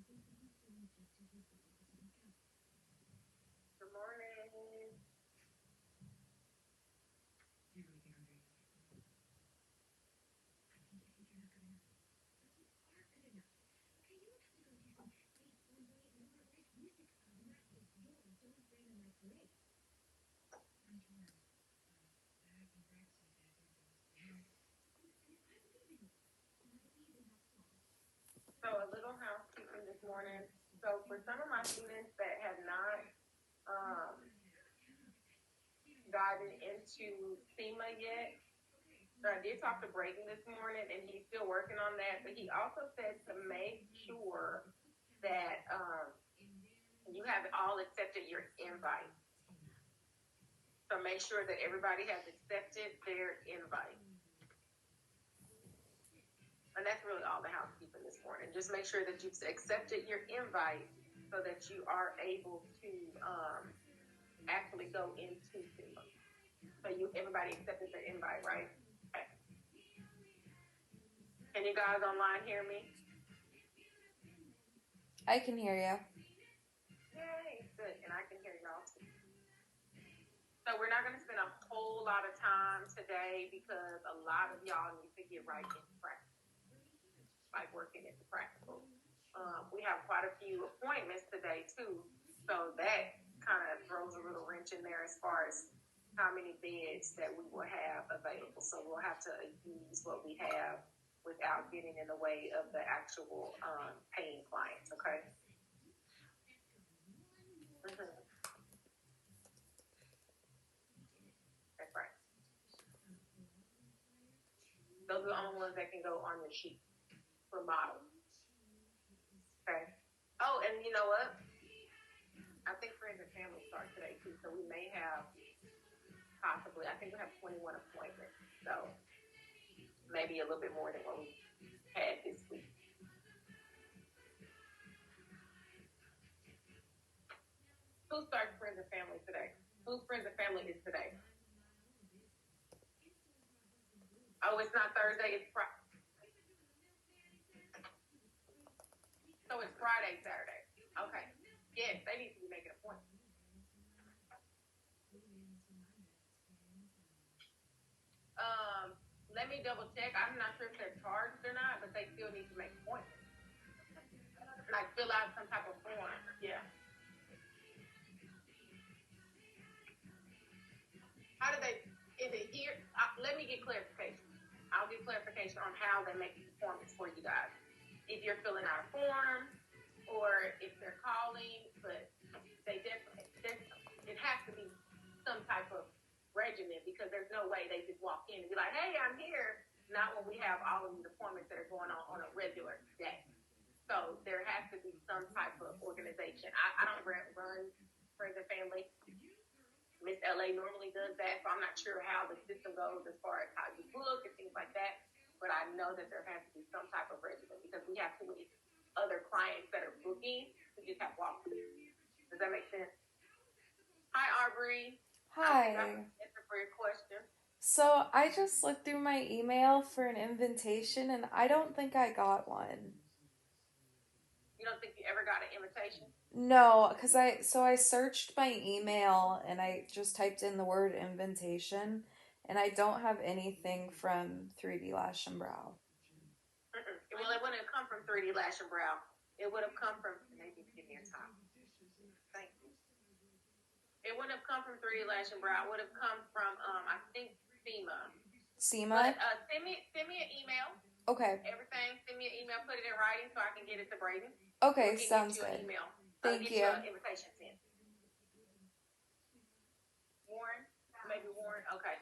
Good morning. So a little housekeeping this morning. So for some of my students that have not um, gotten into SEMA yet, so I did talk to Brayden this morning, and he's still working on that. But he also said to make sure that you have all accepted your invite. So make sure that everybody has accepted their invite. And that's really all the housekeeping this morning. Just make sure that you've accepted your invite so that you are able to actually go into SEMA. So everybody accepted their invite, right? Okay. Can you guys online hear me? I can hear you. Yay, good. And I can hear y'all too. So we're not going to spend a whole lot of time today because a lot of y'all need to get right into practice, like working at the practical. We have quite a few appointments today too, so that kind of throws a little wrench in there as far as how many beds that we will have available. So we'll have to use what we have without getting in the way of the actual paying clients, okay? Mm-hmm. That's right. Those are the only ones that can go on your sheet for models. Okay. Oh, and you know what? I think friends and family start today too, so we may have possibly, I think we have 21 appointments, so maybe a little bit more than what we had this week. Who starts friends and family today? Whose friends and family is today? Oh, it's not Thursday, it's Friday. So it's Friday, Saturday. Okay. Yes, they need to be making appointments. Let me double check. I'm not sure if they're charged or not, but they still need to make appointments. Like fill out some type of form. Yeah. How do they, is it here? Let me get clarification. I'll get clarification on how they make the performance for you guys. If you're filling out a form or if they're calling, but they definitely, it has to be some type of regimen because there's no way they just walk in and be like, hey, I'm here. Not when we have all of these appointments that are going on a regular day. So there has to be some type of organization. I don't run friends and family. Miss LA normally does that, so I'm not sure how the system goes as far as how you book and things like that. But I know that there has to be some type of regimen because we have too many other clients that are booking who just have walk-throughs. Does that make sense? Hi, Abbree. I think I have Hi. an answer for your question. So I just looked through my email for an invitation and I don't think I got one. You don't think you ever got an invitation? No, because I searched my email and I just typed in the word invitation and I don't have anything from 3D Lash and Brow. Mm-mm. Well, it wouldn't have come from 3D Lash and Brow. It would have come from, maybe give me a time. Thank you. It wouldn't have come from 3D Lash and Brow. It would have come from, I think, SEMA. SEMA? But send me an email. Okay. Everything. Send me an email. Put it in writing so I can get it to Brayden. Okay, We can get sounds you an good. email. Thank Get you you. an invitation sent. Warren? Maybe Warren? Okay.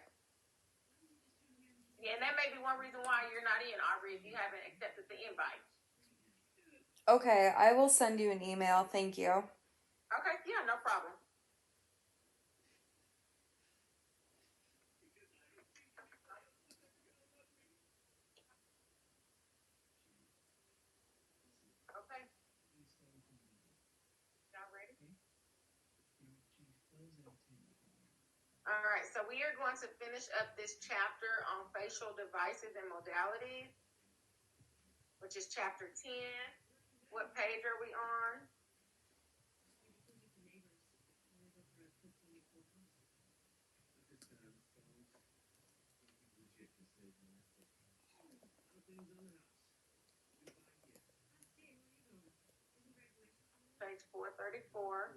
Yeah, and that may be one reason why you're not in, Aubrey, if you haven't accepted the invite. Okay, I will send you an email. Thank you. Okay, yeah, no problem. Okay. Y'all ready? All right, so we are going to finish up this chapter on facial devices and modalities, which is chapter 10. What page are we on? Page 434.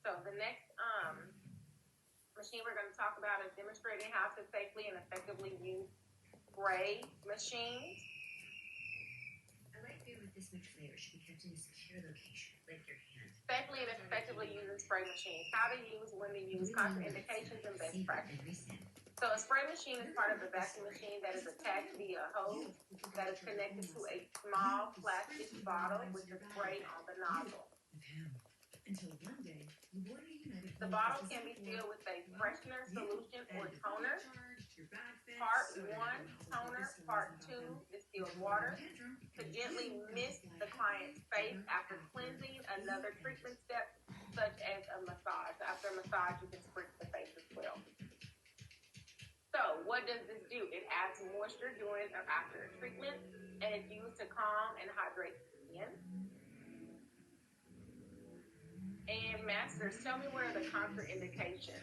So the next machine we're going to talk about is demonstrating how to safely and effectively use spray machines. A light beer with this much flavor should be kept in a secure location, like your hand. Safely and effectively using spray machines. How to use, when to use, contraindications, and best practices. So a spray machine is part of the vacuum machine that is attached via a hose that is connected to a small plastic bottle with the spray on the nozzle. Until one day, the bottle can be filled with a freshener solution or toner. Part 1, toner. Part 2, distilled water. To gently mist the client's face after cleansing. Another treatment step, such as a massage. After a massage, you can spritz the face as well. So, what does this do? It adds moisture during or after a treatment, and it's used to calm and hydrate the skin. And masters, tell me what are the contraindications?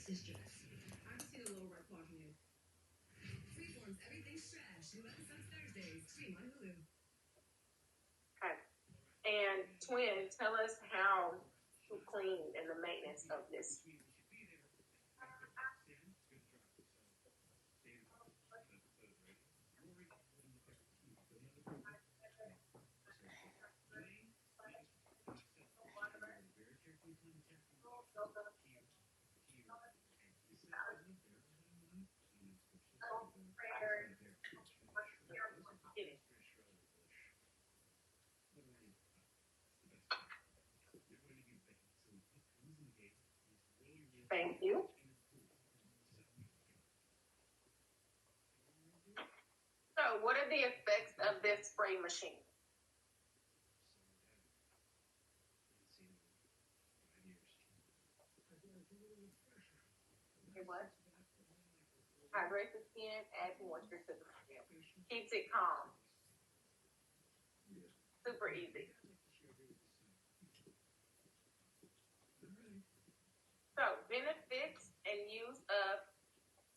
Sisters. I've seen a little red claw from you. Freeform's Everything's Trash. New episodes Thursdays. Stream on Hulu. Okay. And twin, tell us how to clean and the maintenance of this. Thank you. So, what are the effects of this spray machine? Okay, what? Hydrates the skin, adds moisture to the skin. Keeps it calm. Super easy. So, benefits and use of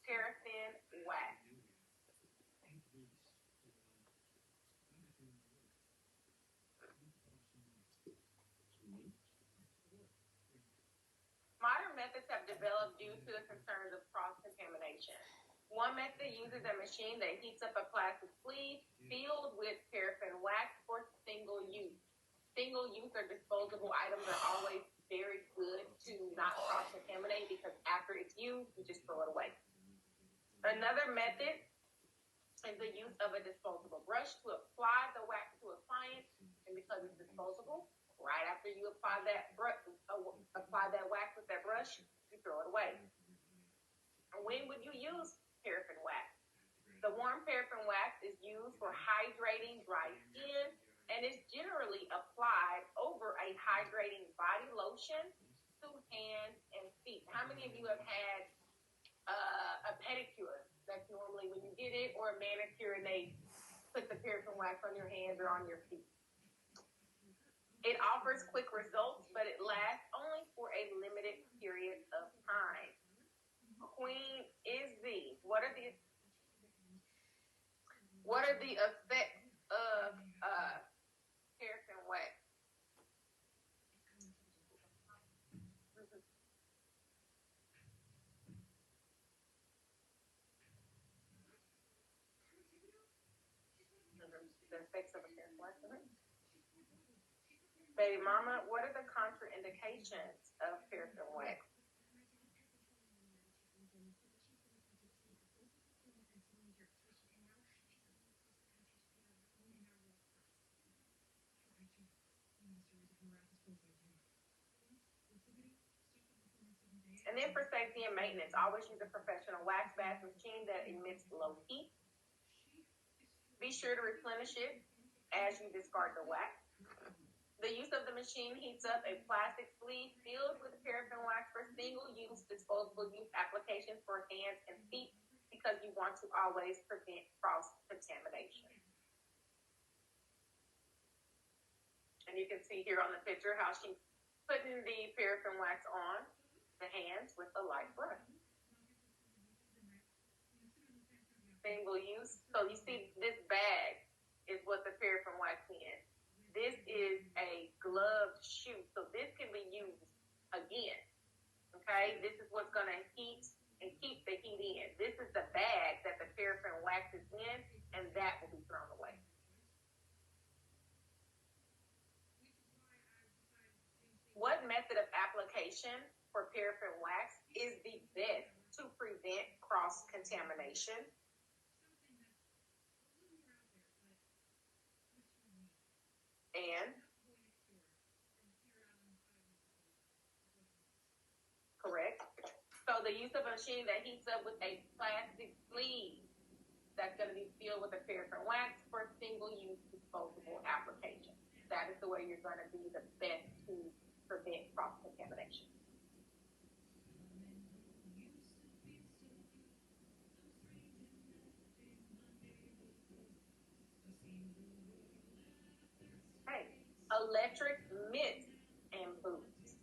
paraffin wax. Modern methods have developed due to the concerns of cross-contamination. One method uses a machine that heats up a plastic sleeve filled with paraffin wax for single use. Single-use or disposable items are always very good to not cross-contaminate because after it's used, you just throw it away. Another method is the use of a disposable brush to apply the wax to a client, and because it's disposable, right after you apply that wax with that brush, you throw it away. And when would you use paraffin wax? The warm paraffin wax is used for hydrating dry skin and is generally applied over a hydrating body lotion to hands and feet. How many of you have had a pedicure? That's normally when you get it, or a manicure and they put the paraffin wax on your hands or on your feet. It offers quick results, but it lasts only for a limited period of time. Queen Izzy, what are the effects of paraffin wax? The effects of a paraffin wax. Baby mama, what are the contraindications of paraffin wax? And then for safety and maintenance, always use a professional wax bath machine that emits low heat. Be sure to replenish it as you discard the wax. The use of the machine heats up a plastic sleeve filled with paraffin wax for single-use, disposable use applications for hands and feet because you want to always prevent cross-contamination. And you can see here on the picture how she's putting the paraffin wax on the hands with a light brush. Single use. So you see this bag is what the paraffin wax in. This is a gloved shoe. So this can be used again. Okay? This is what's going to heat and keep the heat in. This is the bag that the paraffin wax is in, and that will be thrown away. What method of application for paraffin wax is the best to prevent cross-contamination? And correct. So the use of a machine that heats up with a plastic sleeve that's going to be filled with a paraffin wax for single-use disposable application. That is the way you're going to be the best to prevent cross-contamination. Okay, electric mitts and boots.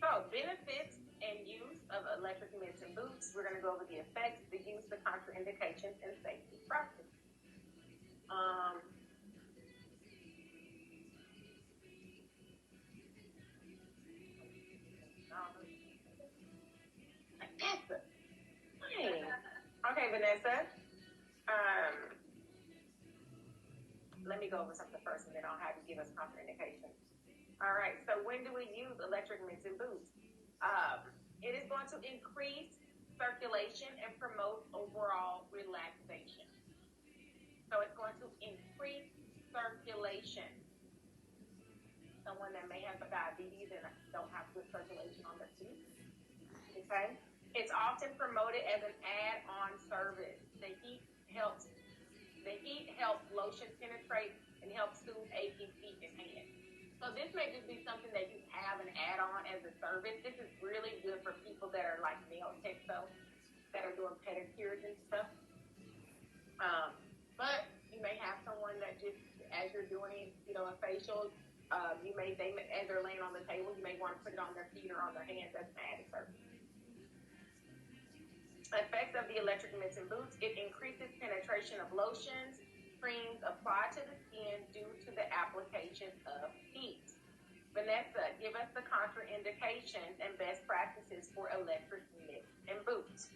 So benefits and use of electric mitts and boots. We're going to go over the effects, the use, the contraindications, and safety practice. Vanessa. Hey. Okay, Vanessa. Let me go over something first, and then I'll have you give us contraindications. All right. So when do we use electric mitts and boots? It is going to increase circulation and promote overall relaxation. So it's going to increase circulation. Someone that may have diabetes and don't have good circulation on their feet. Okay? It's often promoted as an add-on service. The heat helps lotion penetrate and helps soothe aching feet and hands. So this may just be something that you have an add-on as a service. This is really good for people that are like nail techs, though, that are doing pedicures and stuff. But you may have someone that just, as you're doing, a facial, as they're laying on the table, you may want to put it on their feet or on their hands as an added service. Effects of the electric mitts and boots: it increases penetration of lotions, creams applied to the skin due to the application of heat. Vanessa, give us the contraindications and best practices for electric mitts and boots.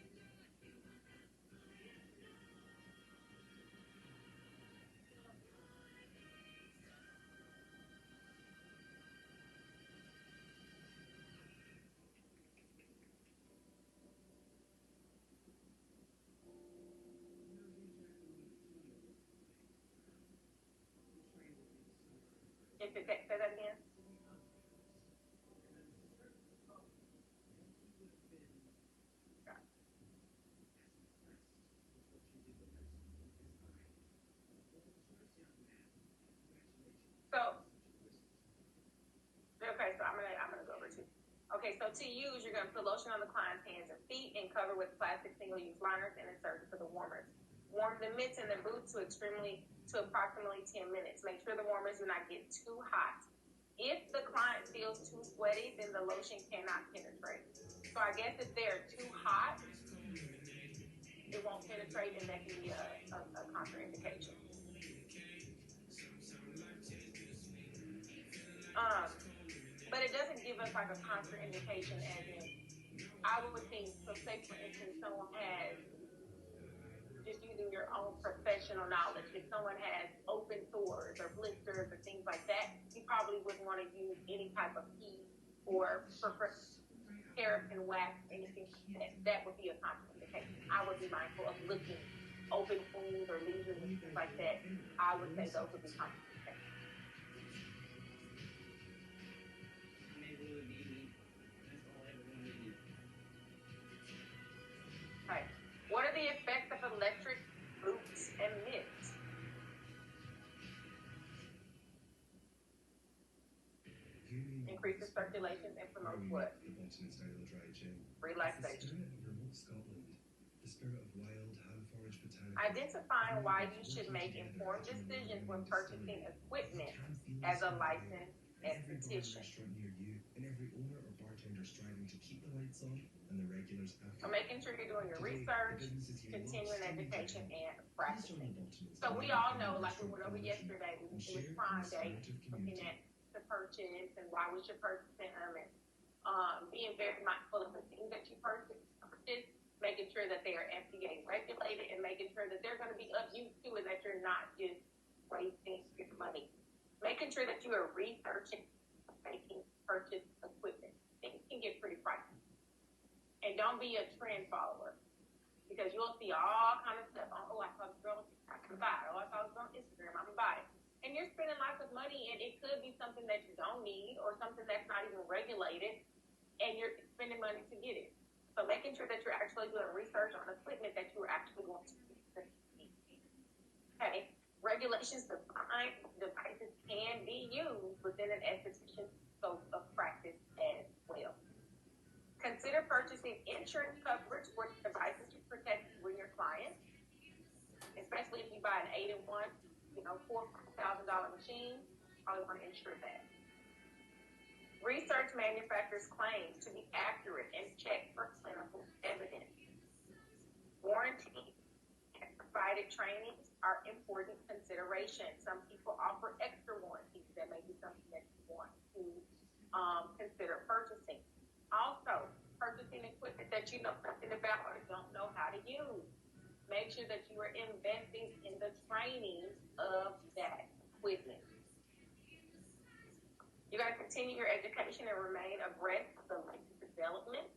Say that again. So I'm gonna go over two. Okay, so to use, you're gonna put lotion on the client's hands and feet and cover with plastic single-use liners and insert it for the warmers. Warm the mitts and the boots to approximately 10 minutes. Make sure the warmers do not get too hot. If the client feels too sweaty, then the lotion cannot penetrate. So I guess if they're too hot, it won't penetrate, and that can be a contraindication. But it doesn't give us like a contraindication as in, I would think, so say for instance, someone has just using your own professional knowledge. If someone has open sores or blisters or things like that, you probably wouldn't want to use any type of heat or paraffin wax, anything like that. That would be a contraindication. I would be mindful of looking open wounds or lesions and things like that. I would say those would be contraindications. Okay. What are the effects of electric boots and mitts? Increases circulation and promotes what? Relaxation. Identifying why you should make informed decisions when purchasing equipment as a licensed esthetician. So making sure you're doing your research, continuing education, and practicing. So we all know, like we went over yesterday, it was Prime Day, looking at the purchase and why we should purchase them, and being very mindful of the things that you purchase, making sure that they are FDA regulated, and making sure that they're going to be of use to, and that you're not just wasting your money. Making sure that you are researching, making purchase equipment. Things can get pretty pricey. And don't be a trend follower, because you'll see all kind of stuff on, I saw this girl, I'm going to buy it. I saw this girl on Instagram, I'm going to buy it. And you're spending lots of money, and it could be something that you don't need or something that's not even regulated, and you're spending money to get it. So making sure that you're actually doing research on equipment that you're actually going to use. Okay. Regulations define devices can be used within an esthetician's scope of practice as well. Consider purchasing insurance coverage for devices to protect you and your clients, especially if you buy an 8-in-1, $4,000 machine. Probably want to insure that. Research manufacturers' claims to be accurate and check for clinical evidence. Warranty and provided trainings are important considerations. Some people offer extra warranties. That may be something that you want to consider purchasing. Also, purchasing equipment that you know nothing about or don't know how to use. Make sure that you are investing in the training of that equipment. You got to continue your education and remain abreast of the latest development.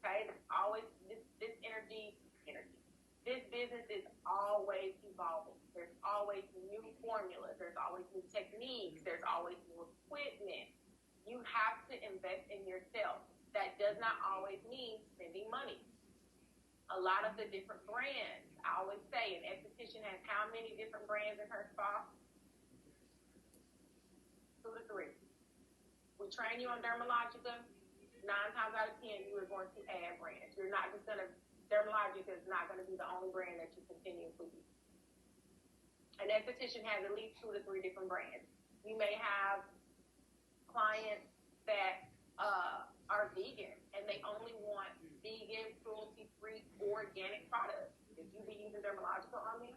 Okay, there's always this energy. This business is always evolving. There's always new formulas. There's always new techniques. There's always new equipment. You have to invest in yourself. That does not always mean spending money. A lot of the different brands, I always say, an esthetician has how many different brands in her spa? 2 to 3. We train you on Dermalogica. 9 times out of 10, you are going to add brands. You're not just going to, Dermalogica is not going to be the only brand that you continuously use. An esthetician has at least 2 to 3 different brands. You may have clients that are vegan, and they only want vegan, cruelty-free, organic products. If you be using Dermalogica on me,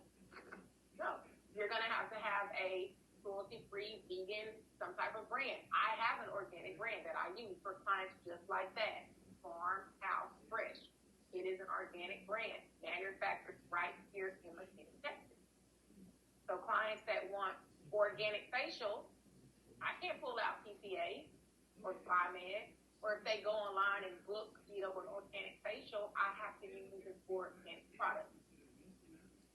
no. You're going to have a cruelty-free, vegan, some type of brand. I have an organic brand that I use for clients just like that. Farmhouse Fresh. It is an organic brand, manufactured right here in McKinney, Texas. So clients that want organic facial, I can't pull out PCA or Flymed, or if they go online and book, an organic facial, I have to use an organic product.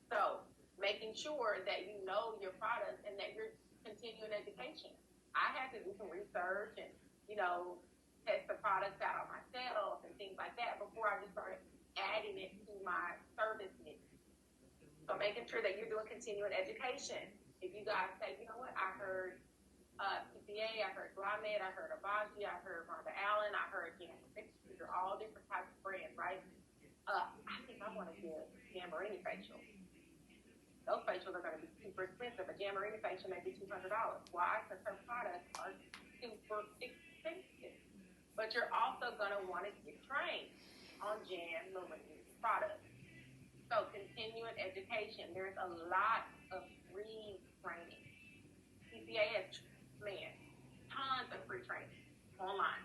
So making sure that you know your products and that you're continuing education. I had to do some research and, test the products out on myself and things like that before I just started adding it to my service mix. So making sure that you're doing continuing education. If you guys say, I heard PCA, I heard Glymed, I heard Abbree, I heard Rhonda Allen, I heard these are all different types of brands, right? I think I want to do a Gammarini facial. Those facials are going to be super expensive. A Gammarini facial may be $200. Why? Because her products are super expensive. But you're also going to want to get trained on Gammarini products. So continuing education. There's a lot of free training. PCA has, tons of free training online.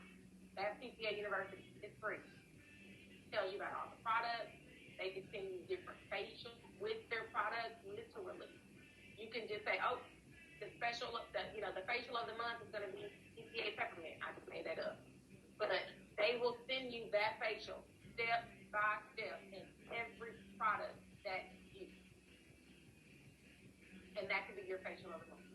That PCA University is free. It tells you about all the products. They can send you different facials with their products, literally. You can just say, oh, the facial of the month is going to be PCA peppermint. I just made that up. But they will send you that facial step by step in every product that you use. And that could be your facial of the month.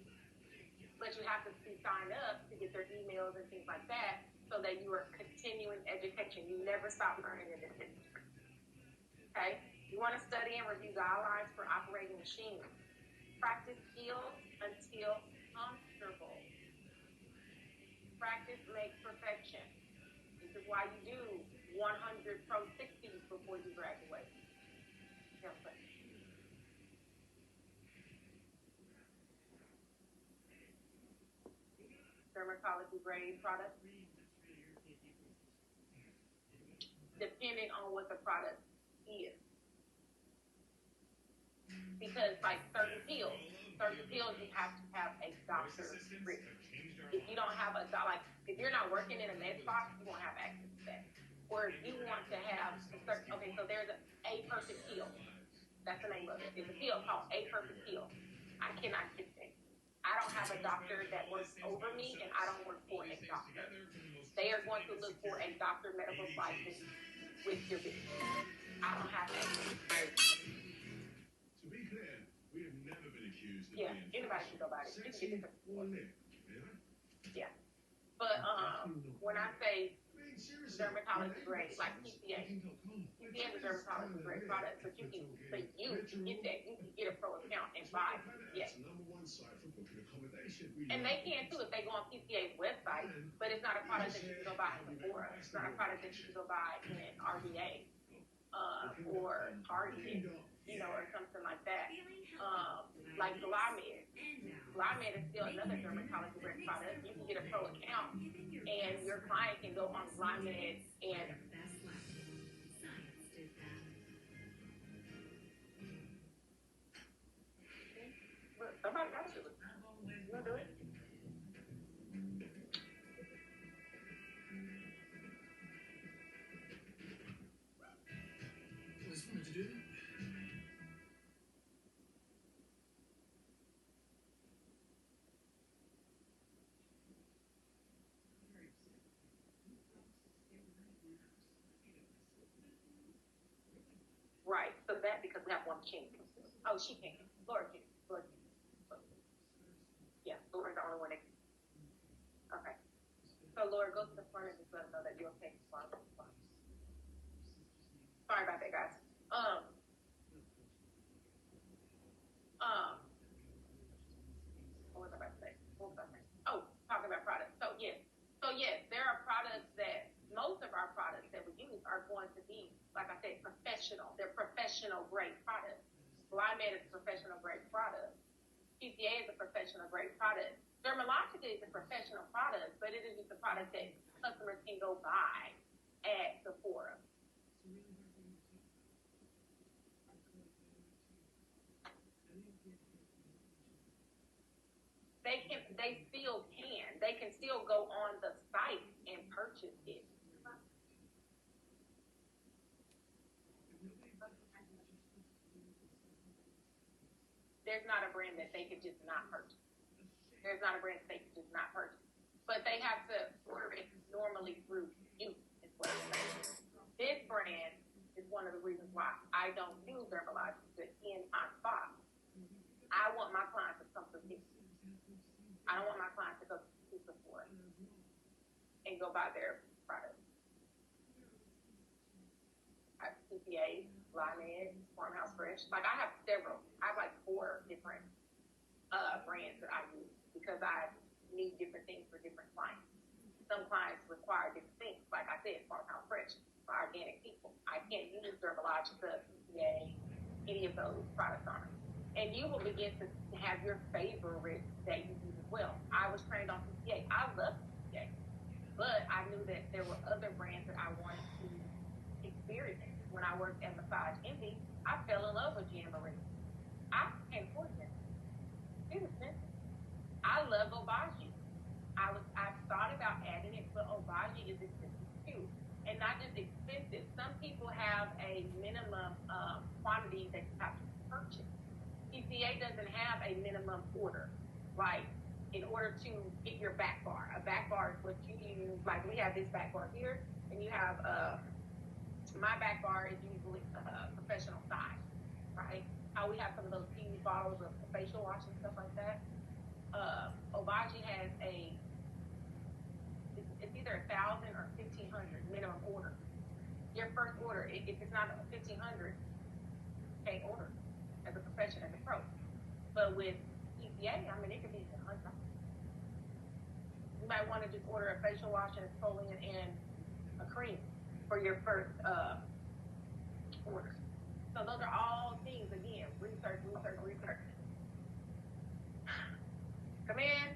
But you have to be signed up to get their emails and things like that so that you are continuing education. You never stop learning in this industry. Okay? You want to study and review guidelines for operating machines. Practice skills until comfortable. Practice makes perfection. This is why you do 100 Pro 60s before you graduate. Dermatology grade products. Depending on what the product is. Because like certain pills you have to have a doctor written. If you don't have if you're not working in a med spa, you won't have access to that. Or if you want to have so there's a perfect pill. That's the name of it. It's a pill called A Perfect Pill. I cannot get that. I don't have a doctor that works over me, and I don't work for a doctor. They are going to look for a doctor medical license with your business. I don't have that. To be clear, we have never been accused of being anybody can go buy it. You can get it. Yeah. But when I say dermatology grade, like PCA is a dermatology grade product, but you can get that. You can get a pro account and buy PCA. And they can too if they go on PCA's website, but it's not a product that you can go buy in Sephora. It's not a product that you can go buy in RVA or Target, or something like that. Like Glymed. Glymed is still another dermatology grade product. You can get a pro account, and your client can go on Glymed and somebody got to do it. You want to do it? I just wanted to do that. Right. So that because we have one king. Oh, she can. Laura can. Yeah, Laura's the only one that can. Okay. So Laura, go to the front and just let them know that you're okay. Sorry about that, guys. What was I about to say? Oh, talking about products. So yes, there are products that most of our products that we use are going to be, like I said, professional. They're professional grade products. Glymed is a professional grade product. PCA is a professional grade product. Dermalogica is a professional product, but it is just a product that customers can go buy at Sephora. They can still go on the site and purchase it. There's not a brand that they could just not purchase. But they have to order it normally through you, is what I'm saying. This brand is one of the reasons why I don't use Dermalogica in my spa. I want my clients to come to me. I don't want my clients to go to Sephora and go buy their products. I have CPA, Glymed, Farmhouse Fresh. Like I have several. I have like 4 different brands that I use because I need different things for different clients. Some clients require different things. Like I said, Farmhouse Fresh for organic people. I can't use Dermalogica, CPA, any of those products on it. And you will begin to have your favorite that you use as well. I was trained on PCA. I love PCA. But I knew that there were other brands that I wanted to experience. When I worked at Massage Envy, I fell in love with Jean Marie. I can't afford it. It was expensive. I love Obagi. I thought about adding it, but Obagi is expensive too. And not just expensive. Some people have have a minimum quantity that you have to purchase. PCA doesn't have a minimum order. Like, in order to get your back bar, a back bar is what you use. Like, we have this back bar here, and you have my back bar is usually professional size, right? How we have some of those PE bottles of facial wash and stuff like that. Obagi has it's either 1,000 or 1,500 minimum order. Your first order, if it's not 1,500, can't order as a profession, as a pro. But with PCA, I mean, it could be $100. You might want to just order a facial wash and a exfoliant and a cream for your first order. So those are all things, again, research. Come in.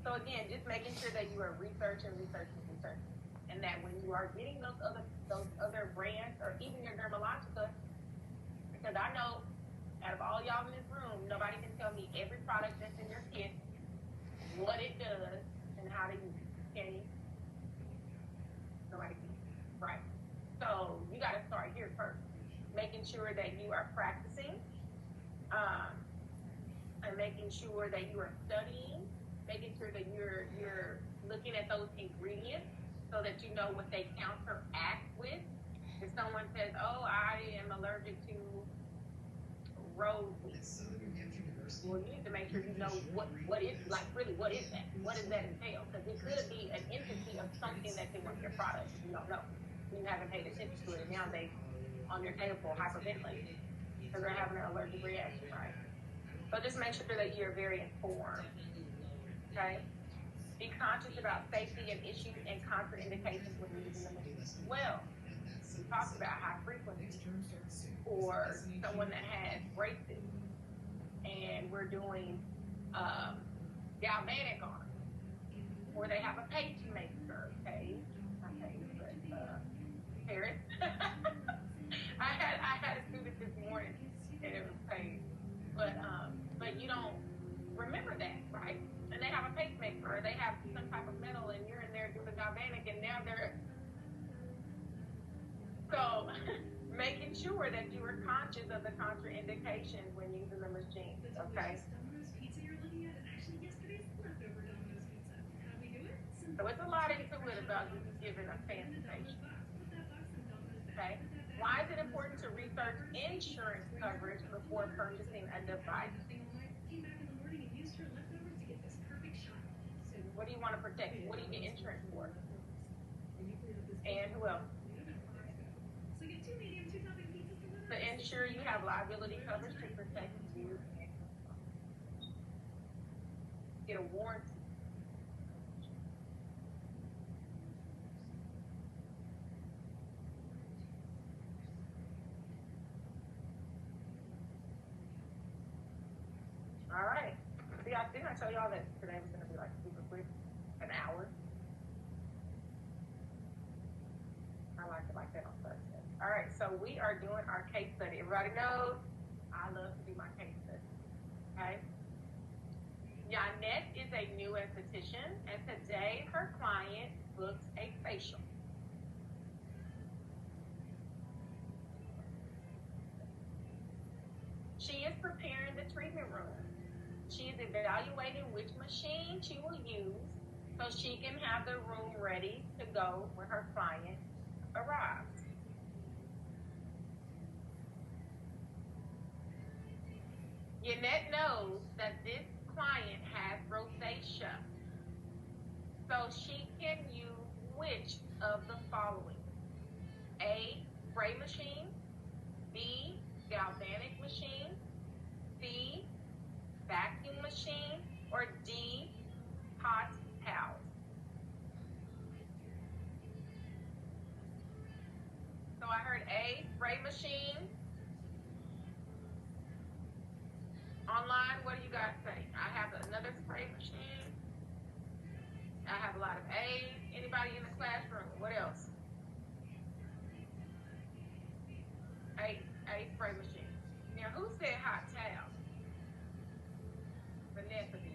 So again, just making sure that you are researching, and that when you are getting those other brands, or even your Dermalogica, because I know out of all y'all in this room, nobody can tell me every product that's in your kit, what it does, and how to use it. Can you? Nobody can. Right. So you got to start here first, making sure that you are practicing, and making sure that you are studying, making sure that you're looking at those ingredients so that you know what they counteract with. If someone says, "Oh, I am allergic to rose," well, you need to make sure you know what is, like, really, what is that? What does that entail? Because it could be an entity of something that's in one of your products. You don't know. You haven't paid attention to it, and now they on your table hyperventilating because they're having an allergic reaction, right? So just make sure that you're very informed. Okay? Be conscious about safety and issues and contraindications when using the machine as well. We talked about high frequency or someone that has braces, and we're doing galvanic on them, or they have a pacemaker. Okay, not pace, but Paris. I had a student this morning, and it was paid, but you don't remember that, right? And they have a pacemaker, or they have some type of metal, and you're in there doing galvanic, and now they're so making sure that you are conscious of the contraindications when using the machine. Okay. So it's a lot into it about you giving a fancy patient. Okay. Why is it important to research insurance coverage before purchasing a device? What do you want to protect? What do you get insurance for? And who else? To ensure you have liability coverage to protect you. Get a warranty. All right. See, didn't I tell y'all that today was going to be like super quick? An hour? I like it like that on Thursday. All right, so we are doing our case study. Everybody knows I love to do my case study. Okay? Yanette is a new esthetician, and today her client booked a facial. She is preparing the treatment room. She is evaluating which machine she will use so she can have the room ready to go when her client arrives. Yanette knows that this client has rosacea, so she can use which of the following? A, spray machine, B, galvanic machine, C, vacuum machine, or D, hot towel. So I heard A, spray machine. Online, what do you guys say? I have another spray machine. I have a lot of A's. Anybody in the classroom? What else? A spray spray machine. Now, who said hot towel? Vanessa did.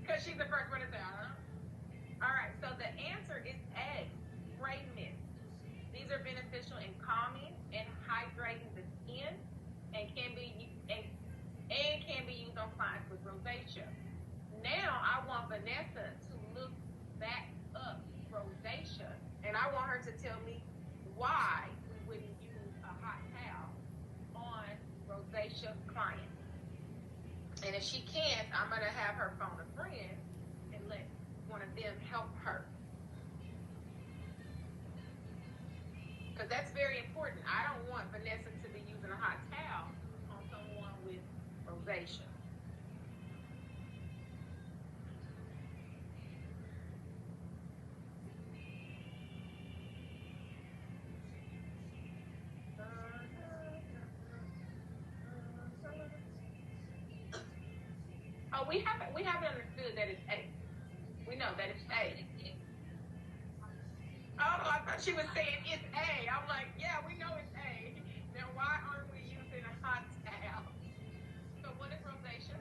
Because she's the first one to say, huh? All right, so the answer is A, spray mist. These are beneficial in calming and hydrating the skin and can be used on clients with rosacea. Now I want Vanessa to look back up rosacea, and I want her to tell me why we wouldn't use a hot towel on rosacea clients. And if she can't, I'm going to have her phone a friend and let one of them help her. Because that's very important. I don't want Vanessa to be using a hot towel on someone with rosacea. Oh, we haven't understood that it's A. We know that it's A. Oh, I thought she was saying it's A. I'm like, yeah, we know it's A. Now, why aren't we using a hot towel? So, what is rosacea?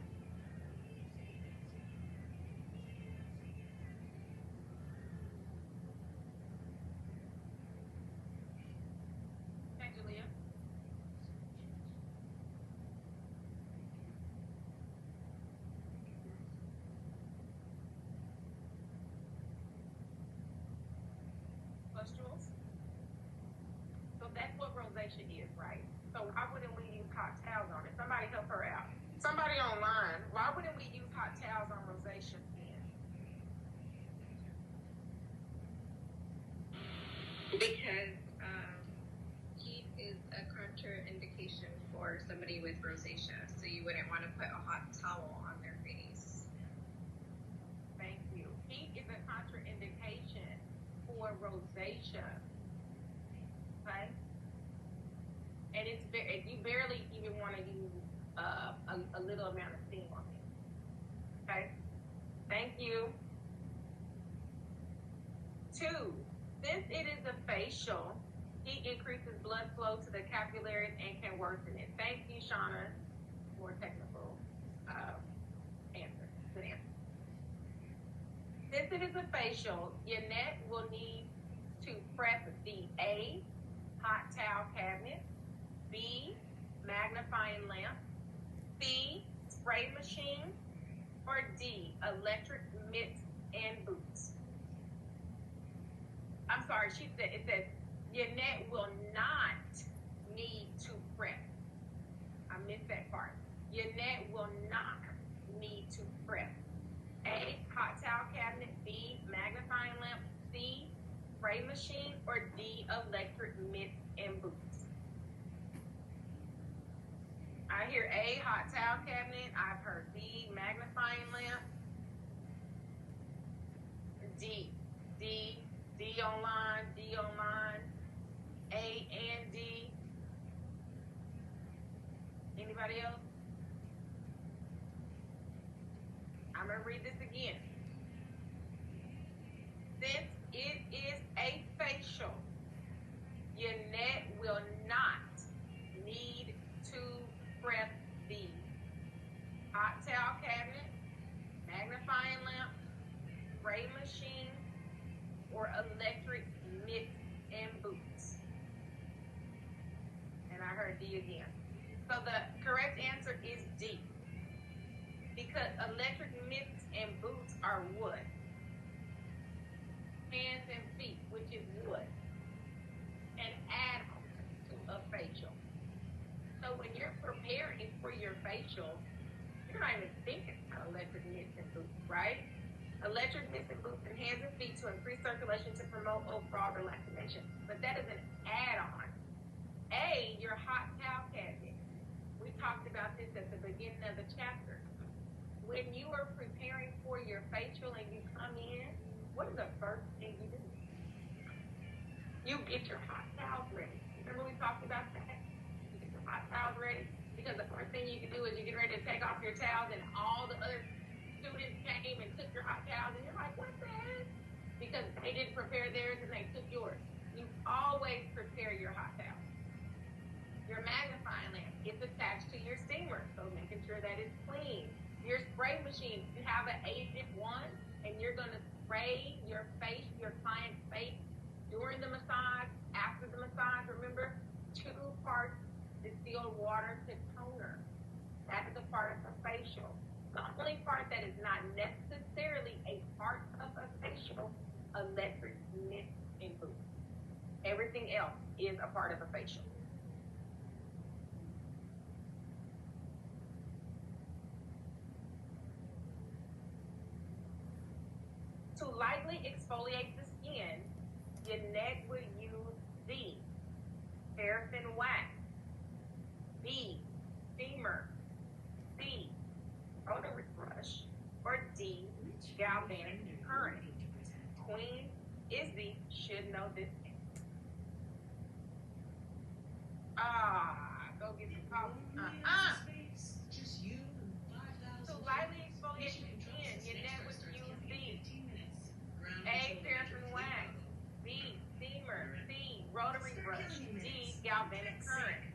Angelia? Pustules? So, that's what rosacea is, right? So, why wouldn't we use hot towels on it? Somebody help her out. Somebody online, why wouldn't we use hot towels on rosacea skin? Because heat is a contraindication for somebody with rosacea, so you wouldn't want to put a hot towel on their face. Thank you. Heat is a contraindication for rosacea. Okay? And you barely even want to use a little amount of steam on it. Okay? Thank you. 2, since it is a facial, heat increases blood flow to the capillaries and can worsen it. Thank you, Shauna, for technical answer. Good answer. Since it is a facial, your neck will need to press the A, hot towel cabinet, B, magnifying lamp, C, spray machine, or D, electric mitts and boots. I'm sorry, it says your neck will not need to press. I missed that part. Your neck will not need to press. A, hot towel cabinet, B, magnifying lamp, C, spray machine, or D, electric mitts and boots. I hear A, hot towel cabinet. I've heard B, magnifying lamp. D online, A and D. Anybody else? I'm going to read this again. Since it is a facial, your neck will not need to press the hot towel cabinet, magnifying lamp, spray machine, or electric mitts and boots. And I heard D again. So the correct answer is D. Because electric mitts and boots are wood. Hands and feet, which is wood. An add-on to a facial. So when you're preparing for your facial, you're not even thinking about electric mitts and boots, right? Electric mitts and boots and hands and feet to increase circulation to promote overall relaxation. But that is an add-on. A, your hot towel cabinet. We talked about this at the beginning of the chapter. When you are preparing for your facial and you come in, what is the first thing you do? You get your hot towels ready. Remember we talked about that? You get your hot towels ready. Because the first thing you can do is you get ready to take off your towels and all the other students came and took your hot towels and you're like, what the heck? Because they didn't prepare theirs and they took yours. You always prepare your hot towels. Your magnifying lamp is attached to your steamer, so making sure that it's clean. Your spray machine, you have an agent one, and you're going to spray your face, your client's face during the massage, after the massage. Remember, 2 parts distilled water to toner. That is a part of a facial. The only part that is not necessarily a part of a facial, electric mist and boost. Everything else is a part of a facial. To lightly exfoliate the skin, Jeanette would use D, paraffin wax, B, steamer, C, rotary brush, or D, galvanic current. Queen Izzy should know this. Go get some coffee. To lightly exfoliate the skin, Jeanette would use D, A, paraffin wax, B, steamer, C, rotary brush, D, galvanic current.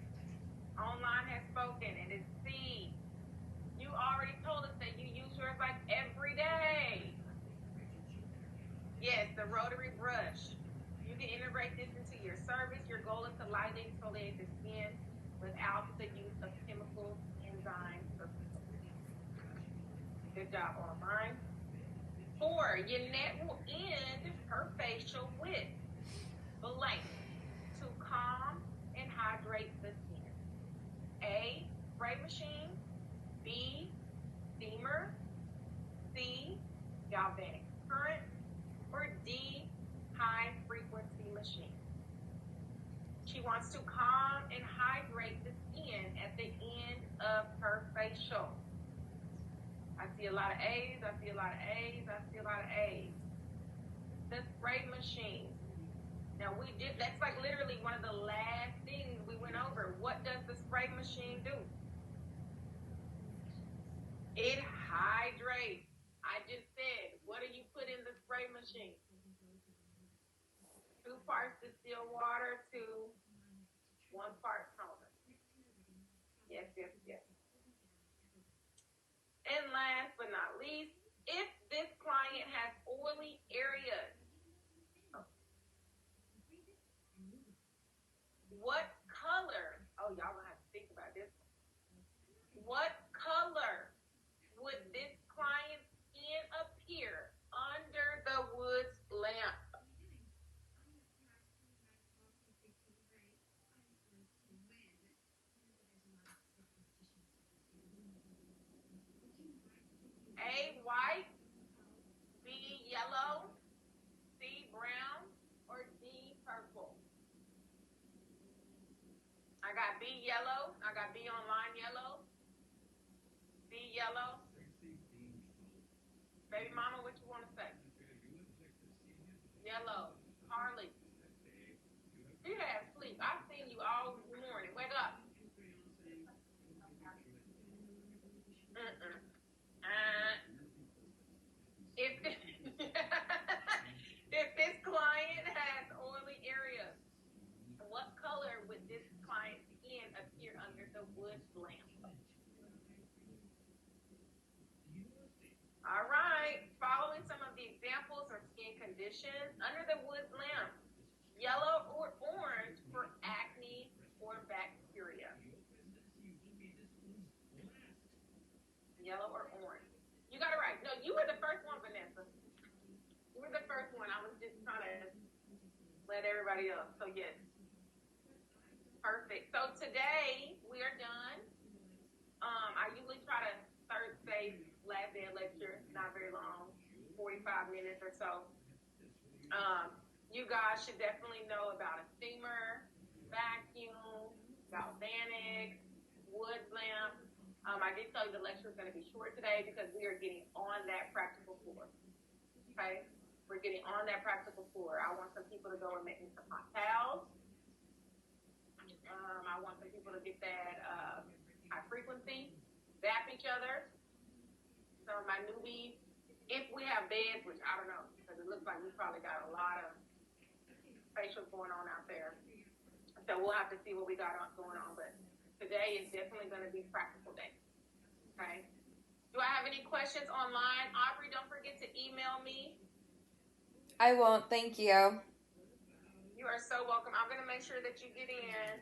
Online has spoken, and it's C. You already told us that you use yours like every day. Yes, the rotary brush. You can integrate this into your service. Your goal is to lightly exfoliate the skin without the use of chemicals, enzymes, or good job online. 4, Jeanette will end her facial with blank to calm and hydrate the skin. A, spray machine, B, steamer, C, galvanic current, or D, high frequency machine. She wants to calm and hydrate the skin at the end of her facial. I see a lot of A's, I see a lot of A's, I see a lot of A's. The spray machine. Now that's like literally one of the last things we went over. What does the spray machine do? It hydrates. I just said, what do you put in the spray machine? 2 parts distilled water to 1 part toner. Yes, yes, yes. And last but not least, if this client has oily areas, what color? Oh, y'all gonna have to think about this. What color would this client's skin appear under the Woods lamp? A, white, B, yellow, C, brown, or D, purple? I got B, yellow. I got B online, yellow. B, yellow. Baby mama, what you want to say? Yellow. Harley. You had sleep. I've seen you all morning. Wake up. If if this client has oily areas, what color would this client's skin appear under the Woods lamp? All right. Following some of the examples or skin conditions under the Woods lamp, yellow or orange for acne or bacteria. Yellow or orange. You got it right. No, you were the first one, Vanessa. You were the first one. I was just trying to let everybody else. So yes. Perfect. So today we are done. I usually try to Thursday last day of lecture, not very long, 45 minutes or so. You guys should definitely know about a steamer, vacuum, galvanic, Woods lamp. I did tell you the lecture is going to be short today because we are getting on that practical floor. Okay? We're getting on that practical floor. I want some people to go and make me some hot towels. I want some people to get that high frequency, zap each other. Some of my newbies, if we have beds, which I don't know, because it looks like we probably got a lot of facials going on out there. So we'll have to see what we got going on. But today is definitely going to be a practical day. Okay. Do I have any questions online? Abbree, don't forget to email me. I won't. Thank you. You are so welcome. I'm going to make sure that you get in.